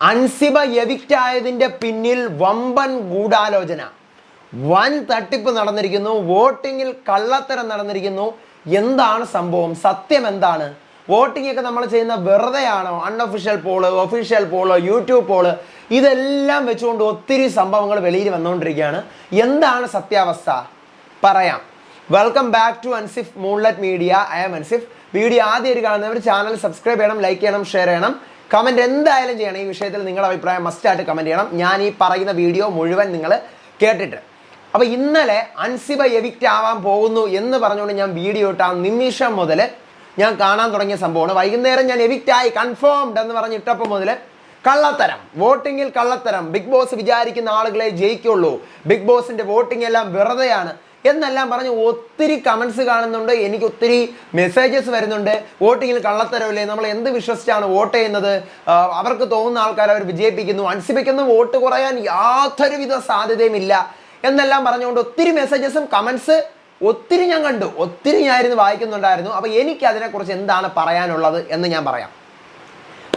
Ansiba evict ആയതിൻ്റെ പിന്നിൽ വമ്പൻ ഗൂഢാലോചന, വൻ തട്ടിപ്പ് നടന്നിരിക്കുന്നു, വോട്ടിങ്ങിൽ കള്ളത്തരം നടന്നിരിക്കുന്നു. എന്താണ് സംഭവം? സത്യം എന്താണ്? വോട്ടിംഗ് ഒക്കെ നമ്മൾ ചെയ്യുന്ന വെറുതെയാണോ? Unofficial poll, official poll, YouTube poll, ഇതെല്ലാം വെച്ചുകൊണ്ട് ഒത്തിരി സംഭവങ്ങൾ വെളിയിൽ വന്നുകൊണ്ടിരിക്കുകയാണ്. എന്താണ് സത്യാവസ്ഥ? പറയാം. Welcome back to Ansif Moonlight Media. I am Ansif. Video ആദ്യമായിട്ട് കാണുന്നവർ ചാനൽ സബ്സ്ക്രൈബ് ചെയ്യണം, ലൈക്ക് ചെയ്യണം, ഷെയർ ചെയ്യണം, കമൻറ്റ് എന്തായാലും ചെയ്യണം. ഈ വിഷയത്തിൽ നിങ്ങളുടെ അഭിപ്രായം മസ്റ്റായിട്ട് കമൻറ്റ് ചെയ്യണം. ഞാൻ ഈ പറയുന്ന വീഡിയോ മുഴുവൻ നിങ്ങൾ കേട്ടിട്ട്. അപ്പോൾ ഇന്നലെ അൻസിബ എവിക്റ്റ് ആവാൻ പോകുന്നു എന്ന് പറഞ്ഞുകൊണ്ട് ഞാൻ വീഡിയോ ഇട്ട ആ നിമിഷം മുതൽ ഞാൻ കാണാൻ തുടങ്ങിയ സംഭവമാണ്. വൈകുന്നേരം ഞാൻ എവിക്റ്റ് ആയി കൺഫേംഡ് എന്ന് പറഞ്ഞിട്ടപ്പോൾ മുതൽ കള്ളത്തരം, വോട്ടിങ്ങിൽ കള്ളത്തരം, ബിഗ് ബോസ് വിചാരിക്കുന്ന ആളുകളെ ജയിക്കുള്ളൂ, ബിഗ് ബോസിൻ്റെ വോട്ടിംഗ് എല്ലാം വെറുതെയാണ് എന്നെല്ലാം പറഞ്ഞ് ഒത്തിരി കമൻസ് കാണുന്നുണ്ട്. എനിക്ക് ഒത്തിരി മെസ്സേജസ് വരുന്നുണ്ട്. വോട്ടിങ്ങിൽ കള്ളത്തരമില്ലേ, നമ്മൾ എന്ത് വിശ്വസിച്ചാണ് വോട്ട് ചെയ്യുന്നത്, അവർക്ക് തോന്നുന്ന ആൾക്കാർ അവർ വിജയിപ്പിക്കുന്നു, അൻസിബയ്ക്കൊന്നും വോട്ട് കുറയാൻ യാതൊരുവിധ സാധ്യതയുമില്ല എന്നെല്ലാം പറഞ്ഞുകൊണ്ട് ഒത്തിരി മെസ്സേജസും കമൻസ് ഒത്തിരി ഞാൻ കണ്ടു, ഒത്തിരി ഞാനിരുന്ന് വായിക്കുന്നുണ്ടായിരുന്നു. അപ്പോൾ എനിക്ക് അതിനെക്കുറിച്ച് എന്താണ് പറയാനുള്ളത് എന്ന് ഞാൻ പറയാം.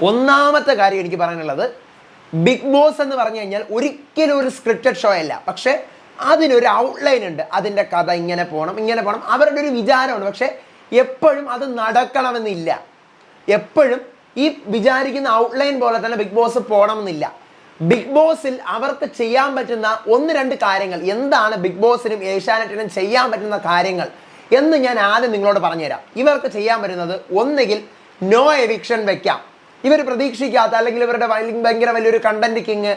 ഒന്നാമത്തെ കാര്യം എനിക്ക് പറയാനുള്ളത്, ബിഗ് ബോസ് എന്ന് പറഞ്ഞു കഴിഞ്ഞാൽ ഒരിക്കലും ഒരു സ്ക്രിപ്റ്റഡ് ഷോ അല്ല. പക്ഷേ അതിനൊരു ഔട്ട്ലൈൻ ഉണ്ട്. അതിൻ്റെ കഥ ഇങ്ങനെ പോകണം, അവരുടെ ഒരു വിചാരമുണ്ട്. പക്ഷേ എപ്പോഴും അത് നടക്കണമെന്നില്ല. എപ്പോഴും ഈ വിചാരിക്കുന്ന ഔട്ട്ലൈൻ പോലെ തന്നെ ബിഗ് ബോസ് പോകണമെന്നില്ല. ബിഗ് ബോസിൽ അവർക്ക് ചെയ്യാൻ പറ്റുന്ന ഒന്ന് രണ്ട് കാര്യങ്ങൾ, എന്താണ് ബിഗ് ബോസിനും ഏഷ്യാനെറ്റിനും ചെയ്യാൻ പറ്റുന്ന കാര്യങ്ങൾ എന്ന് ഞാൻ ആദ്യം നിങ്ങളോട് പറഞ്ഞുതരാം. ഇവർക്ക് ചെയ്യാൻ പറ്റുന്നത് ഒന്നുകിൽ നോ എവിക്ഷൻ വെക്കാം. ഇവർ പ്രതീക്ഷിക്കാത്ത, അല്ലെങ്കിൽ ഇവരുടെ ഭയങ്കര വലിയൊരു കണ്ടന്റ് കിങ്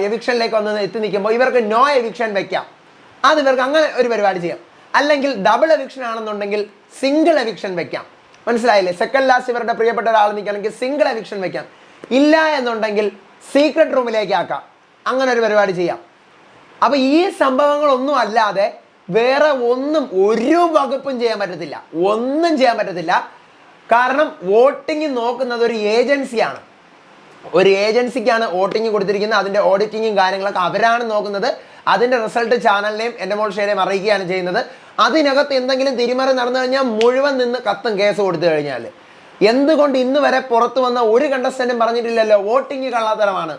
എവിക്ഷനിലേക്ക് വന്ന് എത്തി നിൽക്കുമ്പോൾ ഇവർക്ക് നോ എവിക്ഷൻ വെക്കാം. അത് ഇവർക്ക് അങ്ങനെ ഒരു പരിപാടി ചെയ്യാം. അല്ലെങ്കിൽ ഡബിൾ എവിക്ഷൻ ആണെന്നുണ്ടെങ്കിൽ സിംഗിൾ എവിക്ഷൻ വെക്കാം. മനസ്സിലായില്ലേ? സെക്കൻഡ് ലാസ്റ്റ് ഇവരുടെ പ്രിയപ്പെട്ട ഒരാൾ നിൽക്കുകയാണെങ്കിൽ സിംഗിൾ എവിക്ഷൻ വെക്കാം. ഇല്ല എന്നുണ്ടെങ്കിൽ സീക്രട്ട് റൂമിലേക്ക് ആക്കാം. അങ്ങനെ ഒരു പരിപാടി ചെയ്യാം. അപ്പോൾ ഈ സംഭവങ്ങളൊന്നും അല്ലാതെ വേറെ ഒന്നും ഒരു വകുപ്പും ചെയ്യാൻ പറ്റത്തില്ല, ഒന്നും ചെയ്യാൻ പറ്റത്തില്ല. കാരണം വോട്ടിംഗ് നോക്കുന്നത് ഒരു ഏജൻസിയാണ്. ഒരു ഏജൻസിക്കാണ് വോട്ടിംഗ് കൊടുത്തിരിക്കുന്നത്. അതിൻ്റെ ഓഡിറ്റിങ്ങും കാര്യങ്ങളൊക്കെ അവരാണ് നോക്കുന്നത്. അതിൻ്റെ റിസൾട്ട് ചാനലിനെയും എൻ്റെ മോൾ ഷെയറിനെയും അറിയിക്കുകയാണ് ചെയ്യുന്നത്. അതിനകത്ത് എന്തെങ്കിലും തിരിമറി നടന്നു കഴിഞ്ഞാൽ മുഴുവൻ നിന്ന് കത്തും കേസ് കൊടുത്തു കഴിഞ്ഞാൽ. എന്തുകൊണ്ട് ഇന്ന് വരെ പുറത്തു വന്ന ഒരു കണ്ടസ്റ്റൻറ്റും പറഞ്ഞിട്ടില്ലല്ലോ വോട്ടിംഗ് കള്ളത്തരമാണ്?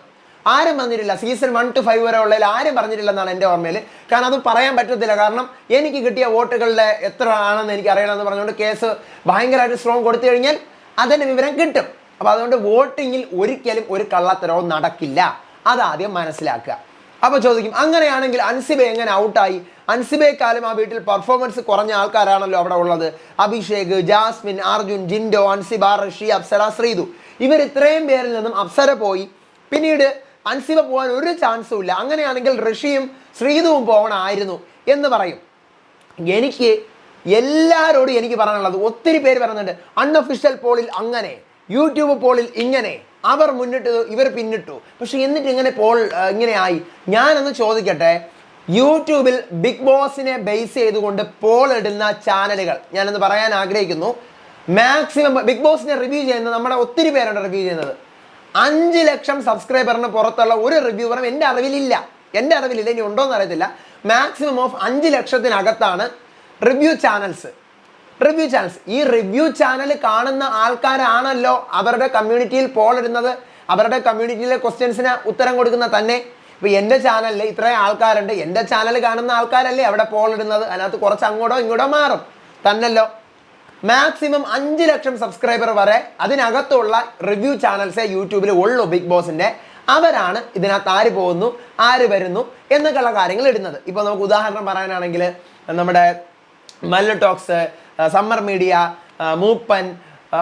ആരും പറഞ്ഞിട്ടില്ല. സീസൺ 1 to 5 വരെ ഉള്ളതിൽ ആരും പറഞ്ഞിട്ടില്ലെന്നാണ് എൻ്റെ ഓർമ്മയിൽ. കാരണം അത് പറയാൻ പറ്റത്തില്ല. കാരണം എനിക്ക് കിട്ടിയ വോട്ടുകളുടെ എത്ര ആണെന്ന് എനിക്ക് അറിയണമെന്ന് പറഞ്ഞുകൊണ്ട് കേസ് ഭയങ്കരമായിട്ട് സ്ട്രോങ് കൊടുത്തു കഴിഞ്ഞാൽ അതിൻ്റെ വിവരം കിട്ടും. അപ്പോൾ അതുകൊണ്ട് വോട്ടിങ്ങിൽ ഒരിക്കലും ഒരു കള്ളത്തരവും നടക്കില്ല. അതാദ്യം മനസ്സിലാക്കുക. അപ്പോൾ ചോദിക്കും, അങ്ങനെയാണെങ്കിൽ അൻസിബ എങ്ങനെ ഔട്ടായി? അൻസിബയെക്കാളും ആ വീട്ടിൽ പെർഫോമൻസ് കുറഞ്ഞ ആൾക്കാരാണല്ലോ അവിടെ ഉള്ളത്. അഭിഷേക്, ജാസ്മിൻ, അർജുൻ, ജിൻഡോ, അൻസിബ, ഋഷി, അപ്സര, ശ്രീതു, ഇവർ ഇത്രയും പേരിൽ നിന്നും അപ്സര പോയി. പിന്നീട് അൻസിബ പോകാൻ ഒരു ചാൻസും ഇല്ല. അങ്ങനെയാണെങ്കിൽ ഋഷിയും ശ്രീതുവും പോകണമായിരുന്നു എന്ന് പറയും. എനിക്ക് എല്ലാവരോടും എനിക്ക് പറയാനുള്ളത്, ഒത്തിരി പേര് പറയുന്നുണ്ട് അൺഒഫീഷ്യൽ പോളിൽ അങ്ങനെ, യൂട്യൂബ് പോളിൽ ഇങ്ങനെ, അവർ മുന്നിട്ടു ഇവർ പിന്നിട്ടു, പക്ഷെ എന്നിട്ട് ഇങ്ങനെ പോൾ ഇങ്ങനെ ആയി. ഞാനൊന്ന് ചോദിക്കട്ടെ, യൂട്യൂബിൽ ബിഗ് ബോസിനെ ബേസ് ചെയ്തുകൊണ്ട് പോൾ ഇടുന്ന ചാനലുകൾ ഞാനൊന്ന് പറയാൻ ആഗ്രഹിക്കുന്നു. മാക്സിമം ബിഗ് ബോസിനെ റിവ്യൂ ചെയ്യുന്നത് നമ്മുടെ ഒത്തിരി പേരുണ്ട് റിവ്യൂ ചെയ്യുന്നത്. 5 ലക്ഷം സബ്സ്ക്രൈബറിന് പുറത്തുള്ള ഒരു റിവ്യൂവറും എൻ്റെ അറിവിലില്ല. ഇനി ഉണ്ടോയെന്ന് അറിയത്തില്ല. മാക്സിമം ഓഫ് 5 ലക്ഷത്തിനകത്താണ് റിവ്യൂ ചാനൽസ്. ഈ റിവ്യൂ ചാനൽ കാണുന്ന ആൾക്കാരാണല്ലോ അവരുടെ കമ്മ്യൂണിറ്റിയിൽ പോൾ ഇടുന്നത്, അവരുടെ കമ്മ്യൂണിറ്റിയിലെ ക്വസ്റ്റ്യൻസിന് ഉത്തരം കൊടുക്കുന്ന തന്നെ. ഇപ്പോൾ എൻ്റെ ചാനലിൽ ഇത്രയും ആൾക്കാരുണ്ട്, എൻ്റെ ചാനൽ കാണുന്ന ആൾക്കാരല്ലേ അവിടെ പോൾ ഇടുന്നത്. അതിനകത്ത് കുറച്ച് അങ്ങോട്ടോ ഇങ്ങോട്ടോ മാറും തന്നല്ലോ. മാക്സിമം 5 ലക്ഷം സബ്സ്ക്രൈബർ വരെ അതിനകത്തുള്ള റിവ്യൂ ചാനൽസേ യൂട്യൂബിൽ ഉള്ളൂ ബിഗ് ബോസിൻ്റെ. അവരാണ് ഇതിനകത്ത് ആര് പോകുന്നു ആര് വരുന്നു എന്നൊക്കെയുള്ള കാര്യങ്ങൾ ഇടുന്നത്. ഇപ്പോൾ നമുക്ക് ഉദാഹരണം പറയാനാണെങ്കിൽ നമ്മുടെ മല്ലു ടോക്സ്, സമ്മർ മീഡിയ, മൂപ്പൻ,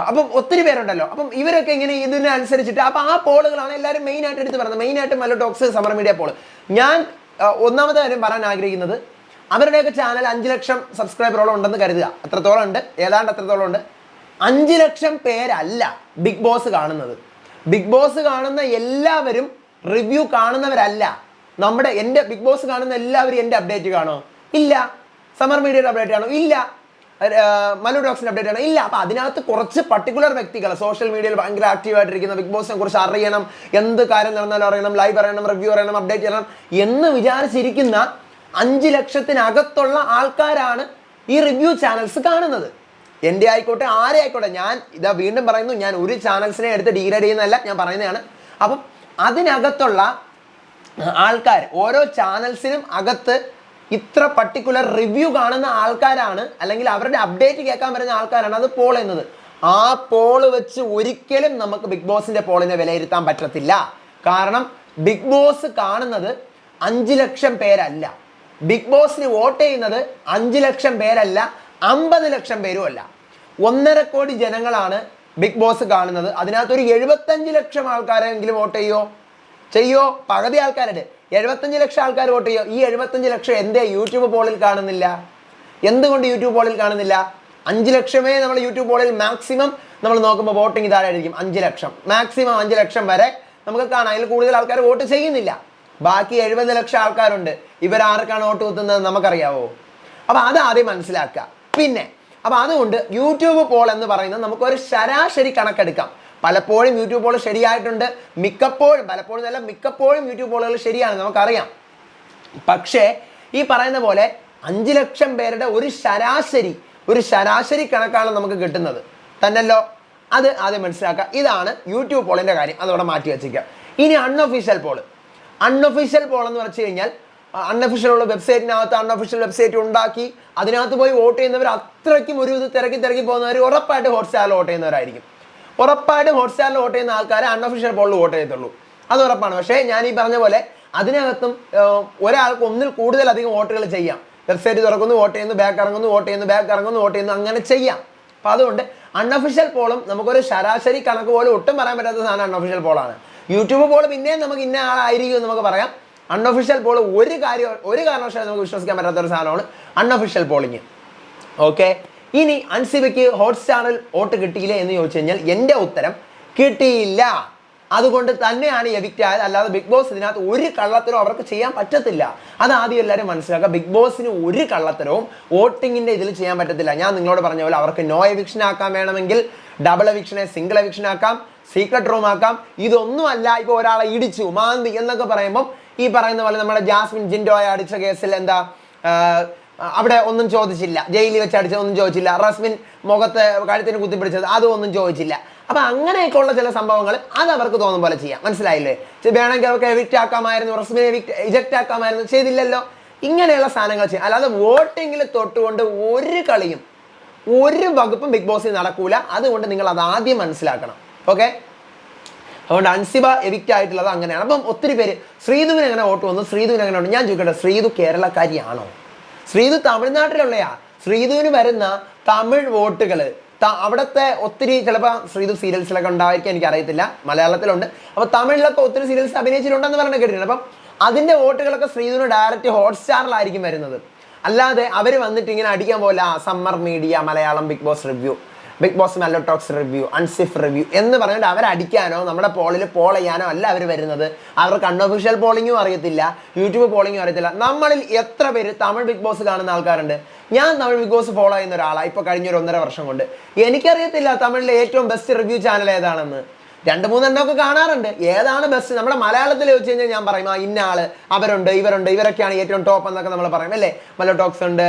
അപ്പം ഒത്തിരി പേരുണ്ടല്ലോ. അപ്പം ഇവരൊക്കെ ഇങ്ങനെ ഇതിനനുസരിച്ചിട്ട് അപ്പം ആ പോളുകളാണ് എല്ലാവരും മെയിനായിട്ട് എടുത്ത് പറയുന്നത്. മെയിനായിട്ട് മല്ലു ടോക്സ്, സമ്മർ മീഡിയ പോള്. ഞാൻ ഒന്നാമത്തെ കാര്യം പറയാൻ ആഗ്രഹിക്കുന്നത്, അവരുടെയൊക്കെ ചാനൽ 5 ലക്ഷം സബ്സ്ക്രൈബറോളം ഉണ്ടെന്ന് കരുതുക. അത്രത്തോളം ഉണ്ട്, ഏതാണ്ട് അത്രത്തോളം ഉണ്ട്. 5 ലക്ഷം പേരല്ല ബിഗ് ബോസ് കാണുന്നത്. ബിഗ് ബോസ് കാണുന്ന എല്ലാവരും റിവ്യൂ കാണുന്നവരല്ല. എൻ്റെ ബിഗ് ബോസ് കാണുന്ന എല്ലാവരും എൻ്റെ അപ്ഡേറ്റ് കാണുമോ? ഇല്ല. സമ്മർ മീഡിയയുടെ അപ്ഡേറ്റ് ആണോ? ഇല്ല. മല്ലു ടോക്സിൻ്റെ അപ്ഡേറ്റ് ആണോ? ഇല്ല. അപ്പോൾ അതിനകത്ത് കുറച്ച് പർട്ടിക്കുലർ വ്യക്തികൾ സോഷ്യൽ മീഡിയയിൽ ഭയങ്കര ആക്റ്റീവായിട്ടിരിക്കുന്ന, ബിഗ് ബോസിനെ കുറിച്ച് അറിയണം, എന്ത് കാര്യം നടന്നാലും അറിയണം, ലൈവ് അറിയണം, റിവ്യൂ അറിയണം, അപ്ഡേറ്റ് ചെയ്യണം എന്ന് വിചാരിച്ചിരിക്കുന്ന 5 ലക്ഷത്തിനകത്തുള്ള ആൾക്കാരാണ് ഈ റിവ്യൂ ചാനൽസ് കാണുന്നത്. എൻ്റെ ആയിക്കോട്ടെ, ആരെ ആയിക്കോട്ടെ. ഞാൻ ഇതാ വീണ്ടും പറയുന്നു, ഞാൻ ഒരു ചാനൽസിനെ എടുത്ത് ഡീഗ്രേഡ് ചെയ്യുന്നതല്ല, ഞാൻ പറയുന്നതാണ്. അപ്പം അതിനകത്തുള്ള ആൾക്കാർ, ഓരോ ചാനൽസിനും അകത്ത് ഇത്ര പർട്ടിക്കുലർ റിവ്യൂ കാണുന്ന ആൾക്കാരാണ്, അല്ലെങ്കിൽ അവരുടെ അപ്ഡേറ്റ് കേൾക്കാൻ വരുന്ന ആൾക്കാരാണ് അത് പോൾ എന്നത്. ആ പോള് വെച്ച് ഒരിക്കലും നമുക്ക് ബിഗ് ബോസിന്റെ പോളിനെ വിലയിരുത്താൻ പറ്റത്തില്ല. കാരണം ബിഗ് ബോസ് കാണുന്നത് 5 ലക്ഷം പേരല്ല, ബിഗ് ബോസിന് വോട്ട് ചെയ്യുന്നത് 5 ലക്ഷം പേരല്ല, 50 ലക്ഷം പേരും അല്ല, 1.5 കോടി ജനങ്ങളാണ് ബിഗ് ബോസ് കാണുന്നത്. അതിനകത്ത് ഒരു 75 ലക്ഷം ആൾക്കാരെങ്കിലും വോട്ട് ചെയ്യോ? പകുതി ആൾക്കാരുണ്ട്, 75 ലക്ഷം ആൾക്കാർ വോട്ട് ചെയ്യോ? ഈ 75 ലക്ഷം എന്തേ യൂട്യൂബ് പോളിൽ കാണുന്നില്ല? എന്തുകൊണ്ട് യൂട്യൂബ് പോളിൽ കാണുന്നില്ല? 5 ലക്ഷമേ നമ്മൾ യൂട്യൂബ് പോളിൽ മാക്സിമം നമ്മൾ നോക്കുമ്പോൾ വോട്ടിംഗ് താഴെ ആയിരിക്കും. 5 ലക്ഷം മാക്സിമം 5 ലക്ഷം വരെ നമുക്ക് കാണാം. അതിൽ കൂടുതൽ ആൾക്കാർ വോട്ട് ചെയ്യുന്നില്ല. ബാക്കി 70 ലക്ഷം ആൾക്കാരുണ്ട്. ഇവരാർക്കാണ് വോട്ട് കുത്തുന്നത് നമുക്കറിയാവോ? അപ്പൊ അത് ആദ്യം മനസ്സിലാക്കുക. പിന്നെ അപ്പൊ അതുകൊണ്ട് യൂട്യൂബ് പോൾ എന്ന് പറയുന്നത് നമുക്കൊരു ശരാശരി കണക്കെടുക്കാം. പലപ്പോഴും യൂട്യൂബ് പോൾ ശരിയായിട്ടുണ്ട്, മിക്കപ്പോഴും യൂട്യൂബ് പോളുകൾ ശരിയാണ്, നമുക്കറിയാം. പക്ഷേ ഈ പറയുന്ന പോലെ 5 ലക്ഷം പേരുടെ ഒരു ശരാശരി കണക്കാണ് നമുക്ക് കിട്ടുന്നത് തന്നല്ലോ. അത് ആദ്യം മനസ്സിലാക്കുക. ഇതാണ് യൂട്യൂബ് പോളിന്റെ കാര്യം, അതോടെ മാറ്റി വെച്ചിരിക്കുക. ഇനി അൺഒഫീഷ്യൽ പോൾ എന്ന് പറഞ്ഞു കഴിഞ്ഞാൽ അൺഒഫീഷ്യൽ ഉള്ള വെബ്സൈറ്റിനകത്ത് അൺഒഫീഷ്യൽ വെബ്സൈറ്റ് ഉണ്ടാക്കി അതിനകത്ത് പോയി വോട്ട് ചെയ്യുന്നവർ അത്രയ്ക്കും ഒരു ഇത് തിരക്കി പോകുന്നവർ ഉറപ്പായിട്ട് ഹോട്ട്സ്റ്റാറിൽ വോട്ട് ചെയ്യുന്നവരായിരിക്കും. ഉറപ്പായിട്ടും ഹോട്ട്സ്റ്റാറിൽ വോട്ട് ചെയ്യുന്ന ആൾക്കാരെ അൺഒഫീഷ്യൽ പോളിൽ വോട്ട് ചെയ്യത്തുള്ളൂ, അത് ഉറപ്പാണ്. പക്ഷേ ഞാൻ ഈ പറഞ്ഞ പോലെ അതിനകത്തും ഒരാൾക്ക് ഒന്നിൽ കൂടുതൽ അധികം വോട്ടുകൾ ചെയ്യാം. വെബ്സൈറ്റ് തുറക്കുന്നു, വോട്ട് ചെയ്യുന്നു, ബാക്ക് ഇറങ്ങുന്നു, വോട്ട് ചെയ്യുന്നു, അങ്ങനെ ചെയ്യാം. അപ്പോൾ അതുകൊണ്ട് അൺഒഫീഷ്യൽ പോളും നമുക്കൊരു ശരാശരി കണക്ക് പോലും ഒട്ടും പറയാൻ പറ്റാത്ത സാധനം അൺഒഫീഷ്യൽ പോളാണ്. യൂട്യൂബ് പോൾ പിന്നെയും നമുക്ക് ഇന്ന ആളായിരിക്കും നമുക്ക് പറയാം. അൺഒഫീഷ്യൽ പോൾ ഒരു കാരണവശാലും നമുക്ക് വിശ്വസിക്കാൻ പറ്റാത്ത ഒരു സാധനമാണ് അൺഒഫീഷ്യൽ പോളിങ്. ഓക്കെ, ഇനി അൻസിബയ്ക്ക് ഹോട്ട്സ്റ്റാറിൽ വോട്ട് കിട്ടിയില്ലേ എന്ന് ചോദിച്ചു കഴിഞ്ഞാൽ എൻ്റെ ഉത്തരം കിട്ടിയില്ല. അതുകൊണ്ട് തന്നെയാണ് എവിക്റ്റ് ആയത്. അല്ലാതെ ബിഗ് ബോസ് ഇതിനകത്ത് ഒരു കള്ളത്തരവും അവർക്ക് ചെയ്യാൻ പറ്റത്തില്ല. അത് ആദ്യം എല്ലാവരും മനസ്സിലാക്കുക. ബിഗ് ബോസിന് ഒരു കള്ളത്തരവും വോട്ടിങ്ങിന്റെ ഇതിൽ ചെയ്യാൻ പറ്റത്തില്ല. ഞാൻ നിങ്ങളോട് പറഞ്ഞ പോലെ അവർക്ക് നോ എവിക്ഷൻ ആക്കാൻ വേണമെങ്കിൽ ഡബിൾ എവിക്ഷനെ സിംഗിൾ എവിക്ഷൻ ആക്കാം, സീക്രട്ട് റൂം ആക്കാം. ഇതൊന്നും അല്ല. ഇപ്പൊ ഒരാളെ ഇടിച്ചു മാന്തി എന്നൊക്കെ പറയുമ്പോൾ ഈ പറയുന്ന പോലെ നമ്മുടെ ജാസ്മിൻ ജിൻഡോയെ അടിച്ച കേസിൽ എന്താ അവിടെ ഒന്നും ചോദിച്ചില്ല, ജയിലിൽ വെച്ച് അടിച്ചത് ഒന്നും ചോദിച്ചില്ല, റസ്മിൻ മുഖത്ത് കഴുത്തിന് കുത്തിപ്പിടിച്ചത് അതും ഒന്നും ചോദിച്ചില്ല. അപ്പൊ അങ്ങനെയൊക്കെയുള്ള ചില സംഭവങ്ങൾ അത് അവർക്ക് തോന്നും പോലെ ചെയ്യാം. മനസ്സിലായില്ലേ? വേണമെങ്കിൽ അവർക്ക് എവിക്റ്റ് ആക്കാമായിരുന്നു, റസ്മിനെ ഇജക്റ്റ് ആക്കാമായിരുന്നു, ചെയ്തില്ലല്ലോ. ഇങ്ങനെയുള്ള സാധനങ്ങൾ ചെയ്യാം. അല്ലാതെ വോട്ടിങ്ങിൽ തൊട്ടുകൊണ്ട് ഒരു കളിയും ഒരു വകുപ്പും ബിഗ് ബോസിൽ നടക്കൂല. അതുകൊണ്ട് നിങ്ങൾ അത് ആദ്യം മനസ്സിലാക്കണം. ഓക്കെ, അതുകൊണ്ട് അൻസിബ എവിക്റ്റ് ആയിട്ടുള്ളത് അങ്ങനെയാണ്. അപ്പം ഒത്തിരി പേര് ശ്രീധുവിന് എങ്ങനെ വോട്ട് വന്നു, ശ്രീധുവിന് എങ്ങനെ ഉണ്ട്? ഞാൻ ചോദിക്കട്ടെ, ശ്രീധു കേരളക്കാരിയാണോ? ശ്രീധു തമിഴ്നാട്ടിലുള്ളയാ. ശ്രീധുവിന് വരുന്ന തമിഴ് വോട്ടുകൾ അവിടുത്തെ ഒത്തിരി, ചിലപ്പോൾ ശ്രീധു സീരിയൽസിലൊക്കെ ഉണ്ടായിരിക്കും, എനിക്കറിയത്തില്ല. മലയാളത്തിലുണ്ട്. അപ്പോൾ തമിഴിലൊക്കെ ഒത്തിരി സീരിയൽസ് അഭിനയിച്ചിട്ടുണ്ടെന്ന് പറഞ്ഞ് കേട്ടിട്ടുണ്ട്. അപ്പം അതിൻ്റെ വോട്ടുകളൊക്കെ ശ്രീധുവിന് ഡയറക്റ്റ് ഹോട്ട്സ്റ്റാറിലായിരിക്കും വരുന്നത്. അല്ലാതെ അവർ വന്നിട്ട് ഇങ്ങനെ അടിക്കാൻ പോലെ summer media, Malayalam Bigg Boss review, Bigg Boss മെല്ലോടോക്സ് റിവ്യൂ, അൺസിഫ് റിവ്യൂ എന്ന് പറഞ്ഞിട്ട് അവരടിക്കാനോ നമ്മുടെ പോളിൽ പോൾ ചെയ്യാനോ അല്ല അവർ വരുന്നത്. അവർക്ക് അൺഒഫീഷ്യൽ പോളിങ്ങും അറിയത്തില്ല, യൂട്യൂബ് പോളിങ്ങും അറിയത്തില്ല. നമ്മളിൽ എത്ര പേര് തമിഴ് ബിഗ് ബോസ് കാണുന്ന ആൾക്കാരുണ്ട്? ഞാൻ തമിഴ് ബിഗ് ബോസ് ഫോളോ ചെയ്യുന്ന ഒരാളാണ് ഇപ്പോൾ കഴിഞ്ഞൊരു 1.5 വർഷം കൊണ്ട്. എനിക്കറിയത്തില്ല തമിഴിലെ ഏറ്റവും ബെസ്റ്റ് റിവ്യൂ ചാനൽ ഏതാണെന്ന്. 2-3 എണ്ണമൊക്കെ കാണാറുണ്ട്. ഏതാണ് ബെസ്റ്റ്? നമ്മുടെ മലയാളത്തിൽ വെച്ച് കഴിഞ്ഞാൽ ഞാൻ പറയും ഇന്ന ആള്, അവരുണ്ട്, ഇവരൊക്കെയാണ് ഏറ്റവും ടോപ്പ് എന്നൊക്കെ നമ്മൾ പറയും അല്ലേ. മെല്ലോടോക്സ് ഉണ്ട്,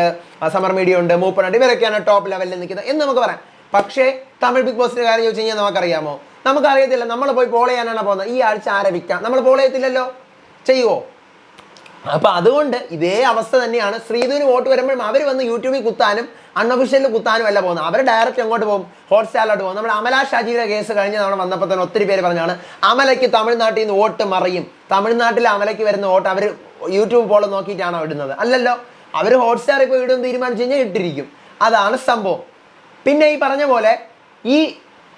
സമ്മർ മീഡിയ ഉണ്ട്, മൂപ്പൺ ഉണ്ട്, ഇവരൊക്കെയാണ് ടോപ്പ് ലെവലിൽ നിൽക്കുന്നത് എന്ന് നമുക്ക് പറയാം. പക്ഷേ തമിഴ് ബിഗ് ബോസിന്റെ കാര്യം ചോദിച്ചു കഴിഞ്ഞാൽ നമുക്കറിയാമോ? നമുക്കറിയത്തില്ല. നമ്മൾ പോയി പോൾ ചെയ്യാനാണ് പോകുന്നത്. ഈ ആഴ്ച ആരെ വിൽക്കാം? നമ്മൾ പോൾ ചെയ്യത്തില്ലല്ലോ, ചെയ്യുവോ? അപ്പൊ അതുകൊണ്ട് ഇതേ അവസ്ഥ തന്നെയാണ്. ശ്രീധുവിന് വോട്ട് വരുമ്പോഴും അവർ വന്ന് യൂട്യൂബിൽ കുത്താനും അൺഒഫീഷ്യലിൽ കുത്താനും അല്ല പോകുന്നത്. അവർ ഡയറക്റ്റ് എങ്ങോട്ട് പോകും? ഹോട്ട്സ്റ്റാറിലോട്ട് പോകും. നമ്മുടെ അമല ഷാജിയുടെ കേസ് കഴിഞ്ഞ തവണ വന്നപ്പോൾ തന്നെ ഒത്തിരി പേര് പറഞ്ഞാണ് അമലയ്ക്ക് തമിഴ്നാട്ടിൽ നിന്ന് വോട്ട് മറിയും. തമിഴ്നാട്ടിൽ അമലയ്ക്ക് വരുന്ന വോട്ട് അവർ യൂട്യൂബ് പോൾ നോക്കിയിട്ടാണോ ഇടുന്നത്? അല്ലല്ലോ, അവർ ഹോട്ട്സ്റ്റാറിൽ ഇപ്പോൾ ഇടുമെന്ന് തീരുമാനിച്ചു കഴിഞ്ഞാൽ ഇട്ടിരിക്കും. അതാണ് സംഭവം. പിന്നെ ഈ പറഞ്ഞ പോലെ ഈ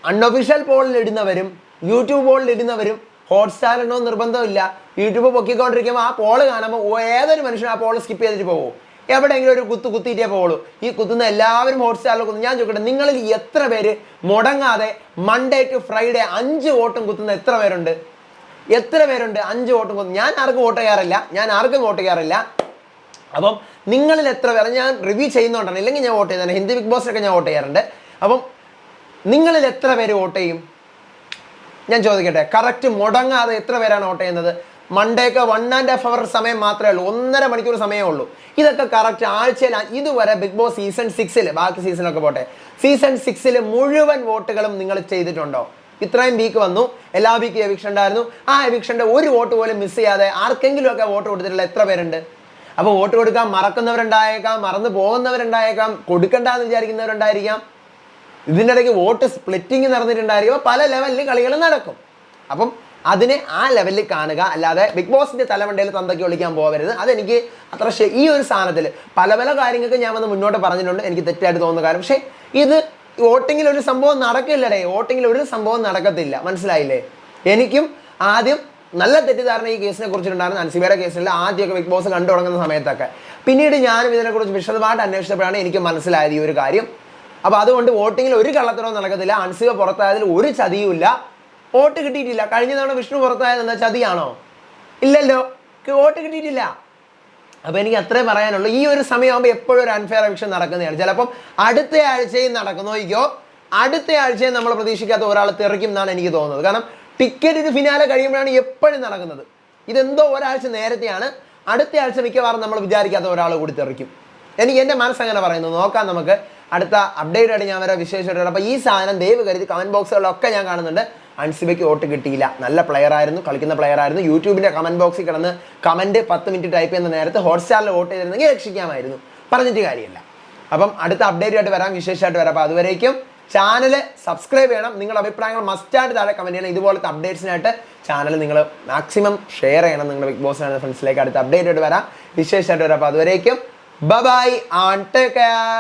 അൺഒഫീഷ്യൽ പോളിൽ ഇടുന്നവരും യൂട്യൂബ് പോളിൽ ഇടുന്നവരും ഹോട്ട്സ്റ്റാറിനോ നിർബന്ധമില്ല. യൂട്യൂബ് പൊക്കിക്കൊണ്ടിരിക്കുമ്പോൾ ആ പോള് കാണുമ്പോൾ ഏതൊരു മനുഷ്യനും ആ പോള് സ്കിപ്പ് ചെയ്തിട്ട് പോകും. എവിടെയെങ്കിലും ഒരു കുത്തിയിട്ടേ പോകുള്ളൂ. ഈ കുത്തുന്ന എല്ലാവരും ഹോട്ട്സ്റ്റാറിൽ കുത്തുന്നു. ഞാൻ ചോദിക്കട്ടെ, നിങ്ങളിൽ എത്ര പേര് മുടങ്ങാതെ മൺഡേ ടു ഫ്രൈഡേ 5 വോട്ടും കുത്തുന്ന എത്ര പേരുണ്ട്? 5 വോട്ടും കുത്തുന്നു? ഞാൻ ആർക്കും വോട്ട് ചെയ്യാറില്ല. അപ്പം നിങ്ങളിൽ എത്ര പേർ, ഞാൻ റിവ്യൂ ചെയ്യുന്നതുകൊണ്ടാണ്, ഇല്ലെങ്കിൽ ഞാൻ വോട്ട് ചെയ്യുന്നതാണ്. ഹിന്ദി ബിഗ് ബോസിലൊക്കെ ഞാൻ വോട്ട് ചെയ്യാറുണ്ട്. അപ്പം നിങ്ങളിൽ എത്ര പേര് വോട്ട് ചെയ്യും? ഞാൻ ചോദിക്കട്ടെ, കറക്റ്റ് മുടങ്ങാതെ എത്ര പേരാണ് വോട്ട് ചെയ്യുന്നത്? മൺഡേക്ക് 1.5 അവർ സമയം മാത്രമേ ഉള്ളൂ, 1.5 മണിക്കൂർ സമയമേ ഉള്ളൂ. ഇതൊക്കെ കറക്റ്റ് ആഴ്ചയിൽ ഇതുവരെ ബിഗ് ബോസ് സീസൺ 6 ബാക്കി സീസണൊക്കെ പോട്ടെ, സീസൺ 6 മുഴുവൻ വോട്ടുകളും നിങ്ങൾ ചെയ്തിട്ടുണ്ടോ? ഇത്രയും വീക്ക് വന്നു, എല്ലാ വീക്കും എവിക്ഷൻ ഉണ്ടായിരുന്നു. ആ എവിക്ഷൻ്റെ ഒരു വോട്ട് പോലും മിസ് ചെയ്യാതെ ആർക്കെങ്കിലുമൊക്കെ വോട്ട് കൊടുത്തിട്ടുള്ള എത്ര പേരുണ്ട്? അപ്പോൾ വോട്ട് കൊടുക്കാൻ മറക്കുന്നവരുണ്ടായേക്കാം, മറന്നു പോകുന്നവരുണ്ടായേക്കാം, കൊടുക്കണ്ടെന്ന് വിചാരിക്കുന്നവരുണ്ടായിരിക്കാം. ഇതിൻ്റെ ഇടയ്ക്ക് വോട്ട് സ്പ്ലിറ്റിങ് നടന്നിട്ടുണ്ടായിരിക്കും. അപ്പോൾ പല ലെവലിൽ കളികൾ നടക്കും. അപ്പം അതിനെ ആ ലെവലിൽ കാണുക, അല്ലാതെ ബിഗ് ബോസിൻ്റെ തലമണ്ടയിൽ തന്തയ്ക്ക് വിളിക്കാൻ പോകരുത്. അതെനിക്ക് അത്ര ഈ ഒരു സ്ഥാനത്തിൽ പല പല കാര്യങ്ങൾക്ക് ഞാൻ വന്ന് മുന്നോട്ട് പറഞ്ഞിട്ടുണ്ട്, എനിക്ക് തെറ്റായിട്ട് തോന്നുന്ന കാര്യം. പക്ഷേ ഇത് വോട്ടിങ്ങിൽ ഒരു സംഭവം നടക്കില്ലടേ, വോട്ടിങ്ങിൽ ഒരു സംഭവം നടക്കത്തില്ല, മനസ്സിലായില്ലേ? എനിക്കും ആദ്യം നല്ല തെറ്റിദ്ധാരണ ഈ കേസിനെ കുറിച്ചിട്ടുണ്ടായിരുന്നു. അൻസിബയുടെ കേസിൽ ആദ്യമൊക്കെ ബിഗ് ബോസ് കണ്ടു തുടങ്ങുന്ന സമയത്തൊക്കെ. പിന്നീട് ഞാനും ഇതിനെക്കുറിച്ച് വിശദമായിട്ട് അന്വേഷിച്ചപ്പോഴാണ് എനിക്ക് മനസ്സിലായത് ഈ ഒരു കാര്യം. അപ്പോൾ അതുകൊണ്ട് വോട്ടിങ്ങിൽ ഒരു കള്ളത്തരവും നടക്കത്തില്ല. അൻസിബ പുറത്തായതിൽ ഒരു ചതിയുമില്ല, വോട്ട് കിട്ടിയിട്ടില്ല. കഴിഞ്ഞ തവണ വിഷ്ണു പുറത്തായത് എന്താ ചതിയാണോ? ഇല്ലല്ലോ, വോട്ട് കിട്ടിയിട്ടില്ല. അപ്പോൾ എനിക്ക് അത്രേ പറയാനുള്ളൂ. ഈ ഒരു സമയമാകുമ്പോൾ എപ്പോഴും ഒരു അൺഫെയർ എവിക്ഷൻ നടക്കുന്നതാണ്. ചിലപ്പം അടുത്ത ആഴ്ചയും നടക്കുന്നോയ്ക്കോ, അടുത്ത ആഴ്ചയും നമ്മൾ പ്രതീക്ഷിക്കാത്ത ഒരാൾ തെറിക്കും എന്നാണ് എനിക്ക് തോന്നുന്നത്. കാരണം ടിക്കറ്റ് ഫിനാലെ കഴിയുമ്പോഴാണ് എപ്പോഴും നടക്കുന്നത്. ഇതെന്തോ ഒരാഴ്ച നേരത്തെയാണ്, അടുത്ത ആഴ്ച മിക്കവാറും നമ്മൾ വിചാരിക്കാത്ത ഒരാൾ കൂടി തെറിക്കും. എൻ്റെ മനസ്സങ്ങനെ പറയുന്നു. നോക്കാം, നമുക്ക് അടുത്ത അപ്ഡേറ്റ് ആയിട്ട് ഞാൻ വരെ വിശേഷമായിട്ട്. അപ്പോൾ ഈ സാധനം ദയവ് കരുതി കമൻറ്റ് ബോക്സുകളിലൊക്കെ ഞാൻ കാണുന്നുണ്ട്. അൻസിബയ്ക്ക് വോട്ട് കിട്ടിയില്ല, നല്ല പ്ലെയർ ആയിരുന്നു, കളിക്കുന്ന പ്ലെയർ ആയിരുന്നു. യൂട്യൂബിൻ്റെ കമൻറ്റ് ബോക്സിൽ കിടന്ന് കമൻറ്റ് 10 മിനിറ്റ് ടൈപ്പ് ചെയ്യുന്ന നേരത്ത് ഹോട്ട്സ്റ്റാറിൽ വോട്ട് ചെയ്തിരുന്നെങ്കിൽ രക്ഷിക്കാമായിരുന്നു, പറഞ്ഞിട്ട് കാര്യമില്ല. അപ്പം അടുത്ത അപ്ഡേറ്റ് ആയിട്ട് വരാം, വിശേഷമായിട്ട് വരാം. അപ്പോൾ അതുവരേക്കും ചാനൽ സബ്സ്ക്രൈബ് ചെയ്യണം. നിങ്ങളുടെ അഭിപ്രായങ്ങൾ മസ്റ്റായിട്ട് താഴെ കമൻറ്റ് ചെയ്യണം. ഇതുപോലത്തെ അപ്ഡേറ്റ്സിനായിട്ട് ചാനൽ നിങ്ങൾ മാക്സിമം ഷെയർ ചെയ്യണം നിങ്ങളുടെ ബിഗ് ബോസ് ഫ്രണ്ട്സിലേക്ക്. അടുത്ത അപ്ഡേറ്റ് ആയിട്ട് വരാം, വിശേഷമായിട്ട് വരാം. അപ്പോൾ അതുവരേക്കും ബൈ ആൻഡ് ടേക്ക് കെയർ.